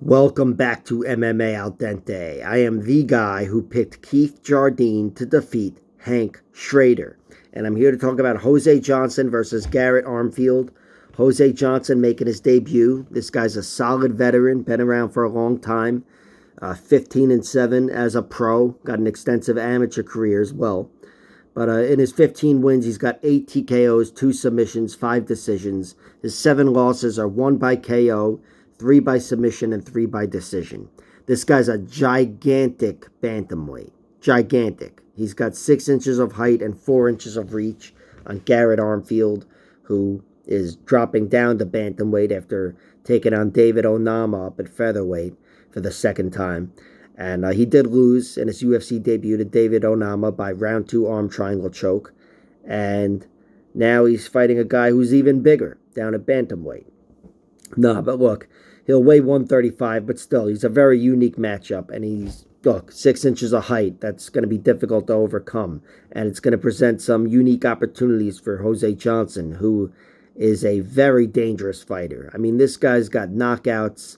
Welcome back to MMA Al Dente. I am the guy who picked Keith Jardine to defeat Hank Schrader. And I'm here to talk about Jose Johnson versus Garrett Armfield. Jose Johnson making his debut. This guy's a solid veteran, been around for a long time. 15-7 as a pro. Got an extensive amateur career as well. But in his 15 wins, he's got 8 TKOs, 2 submissions, 5 decisions. His 7 losses are 1 by KO, 3 by submission, and 3 by decision. This guy's a gigantic bantamweight. Gigantic. He's got 6 inches of height and 4 inches of reach on Garrett Armfield, who is dropping down to bantamweight after taking on David Onama up at featherweight for the second time. And he did lose in his UFC debut to David Onama by round 2 arm triangle choke. And now he's fighting a guy who's even bigger down at bantamweight. No, but look, he'll weigh 135, but still, he's a very unique matchup. And he's, look, 6 inches of height. That's going to be difficult to overcome. And it's going to present some unique opportunities for Jose Johnson, who is a very dangerous fighter. I mean, this guy's got knockouts.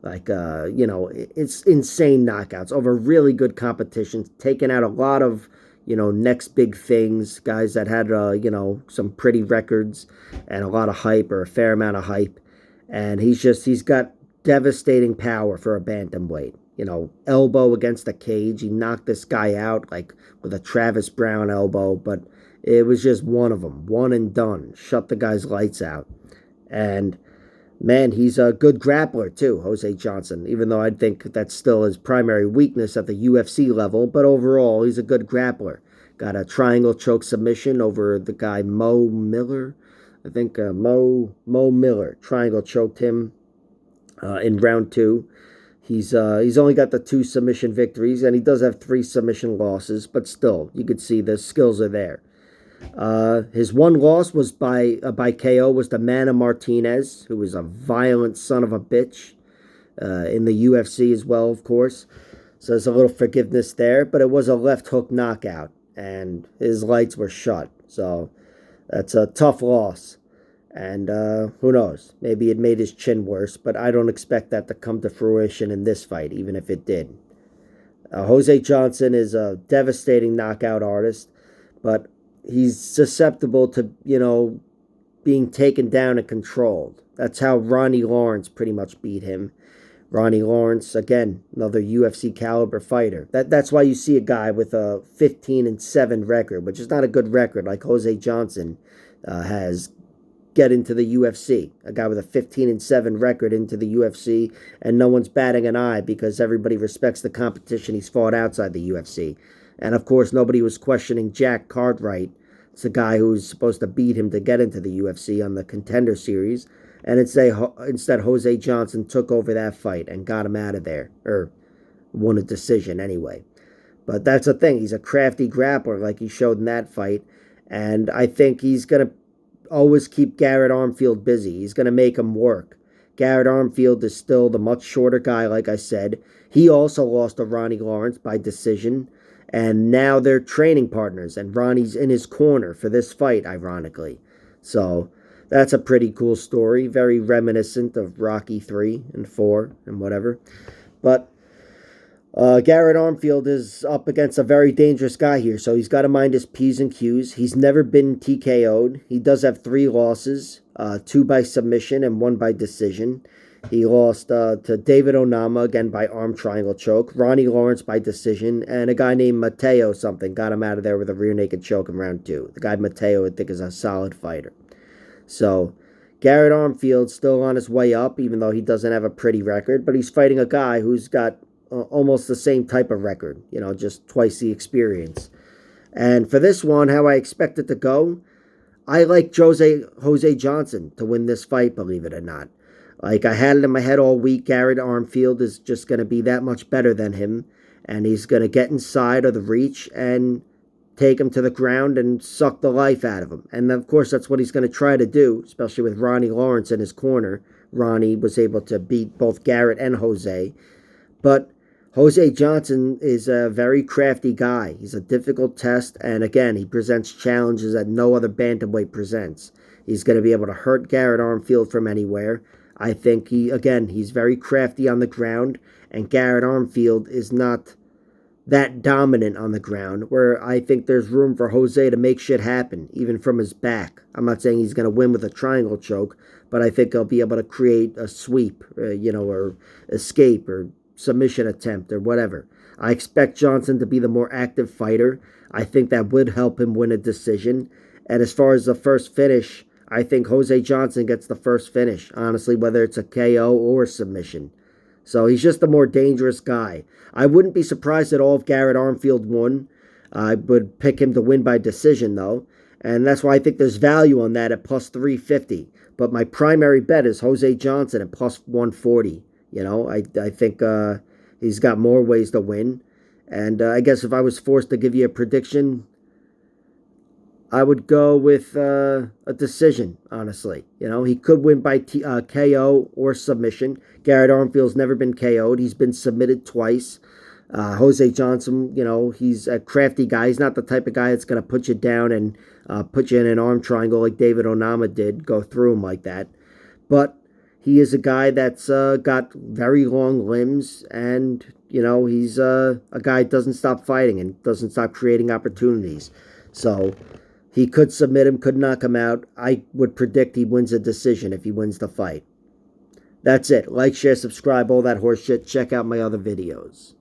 It's insane knockouts over really good competition, taking out a lot of, next big things, guys that had, some pretty records and a lot of hype or a fair amount of hype. And he's got devastating power for a bantamweight. Elbow against the cage. He knocked this guy out like with a Travis Brown elbow, but it was just one of them. One and done. Shut the guy's lights out. And man, he's a good grappler too, Jose Johnson, even though I think that's still his primary weakness at the UFC level. But overall, he's a good grappler. Got a triangle choke submission over the guy Mo Miller. I think Mo Miller triangle choked him in round 2. He's only got the 2 submission victories, and he does have 3 submission losses. But still, you could see the skills are there. His one loss was by KO, was to Manny Martinez, who was a violent son of a bitch in the UFC as well, of course. So there's a little forgiveness there, but it was a left hook knockout, and his lights were shut. So that's a tough loss. And who knows? Maybe it made his chin worse, but I don't expect that to come to fruition in this fight, even if it did. Jose Johnson is a devastating knockout artist, but he's susceptible to, being taken down and controlled. That's how Ronnie Lawrence pretty much beat him. Ronnie Lawrence, again, another UFC caliber fighter. That's why you see a guy with a 15-7 record, which is not a good record like Jose Johnson has, get into the UFC. A guy with a 15-7 record into the UFC, and no one's batting an eye because everybody respects the competition he's fought outside the UFC. And of course, nobody was questioning Jack Cartwright. It's the guy who's supposed to beat him to get into the UFC on the Contender Series. And instead, Jose Johnson took over that fight and got him out of there. Or won a decision anyway. But that's the thing. He's a crafty grappler like he showed in that fight. And I think he's going to always keep Garrett Armfield busy. He's going to make him work. Garrett Armfield is still the much shorter guy, like I said. He also lost to Ronnie Lawrence by decision. And now they're training partners, and Ronnie's in his corner for this fight, ironically. So that's a pretty cool story, very reminiscent of Rocky 3 and 4 and whatever. But Garrett Armfield is up against a very dangerous guy here, so he's got to mind his P's and Q's. He's never been TKO'd. He does have 3 losses, 2 by submission and 1 by decision. He lost to David Onama, again by arm triangle choke. Ronnie Lawrence by decision. And a guy named Mateo something got him out of there with a rear naked choke in round 2. The guy Mateo, I think, is a solid fighter. So Garrett Armfield's still on his way up, even though he doesn't have a pretty record. But he's fighting a guy who's got almost the same type of record. Just twice the experience. And for this one, how I expect it to go, I like Jose Johnson to win this fight, believe it or not. Like, I had it in my head all week, Garrett Armfield is just going to be that much better than him. And he's going to get inside of the reach and take him to the ground and suck the life out of him. And, of course, that's what he's going to try to do, especially with Ronnie Lawrence in his corner. Ronnie was able to beat both Garrett and Jose. But Jose Johnson is a very crafty guy. He's a difficult test. And, again, he presents challenges that no other bantamweight presents. He's going to be able to hurt Garrett Armfield from anywhere. I think he's very crafty on the ground, and Garrett Armfield is not that dominant on the ground, where I think there's room for Jose to make shit happen, even from his back. I'm not saying he's going to win with a triangle choke, but I think he'll be able to create a sweep, or escape or submission attempt or whatever. I expect Johnson to be the more active fighter. I think that would help him win a decision. And as far as the first finish, I think Jose Johnson gets the first finish, honestly, whether it's a KO or a submission. So he's just a more dangerous guy. I wouldn't be surprised at all if Garrett Armfield won. I would pick him to win by decision, though. And that's why I think there's value on that at plus 350. But my primary bet is Jose Johnson at plus 140. I think he's got more ways to win. And I guess if I was forced to give you a prediction, I would go with a decision, honestly. He could win by KO or submission. Garrett Armfield's never been KO'd. He's been submitted twice. Jose Johnson, he's a crafty guy. He's not the type of guy that's going to put you down and put you in an arm triangle like David Onama did, go through him like that. But he is a guy that's got very long limbs, and, he's a guy that doesn't stop fighting and doesn't stop creating opportunities. So he could submit him, could knock him out. I would predict he wins a decision if he wins the fight. That's it. Like, share, subscribe, all that horse shit. Check out my other videos.